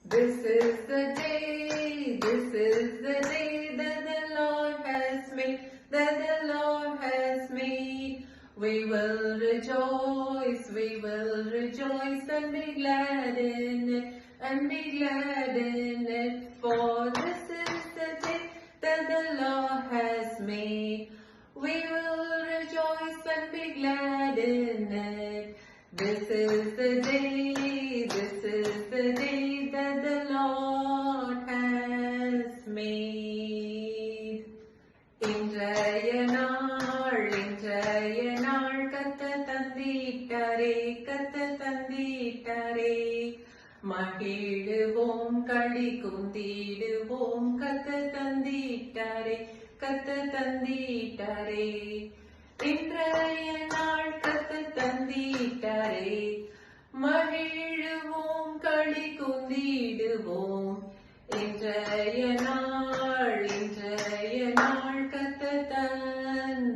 This is the day that the Lord has made, that the Lord has made. We will rejoice and be glad in it, and be glad in it. For this is the day that the Lord has made. We will rejoice and be glad in it. This is the day that the Lord has made. இன்றைய நாள் கத்த தந்திட்டாரே மகிழுவோம் களி குந்திடுவோம் கத்த தந்திட்டாரே இன்றைய நாள் கத்த தந்திட்டாரே மகிழுவோம் களி குந்திடுவோம் இன்றைய நாள் கத்த தந்திட்டாரே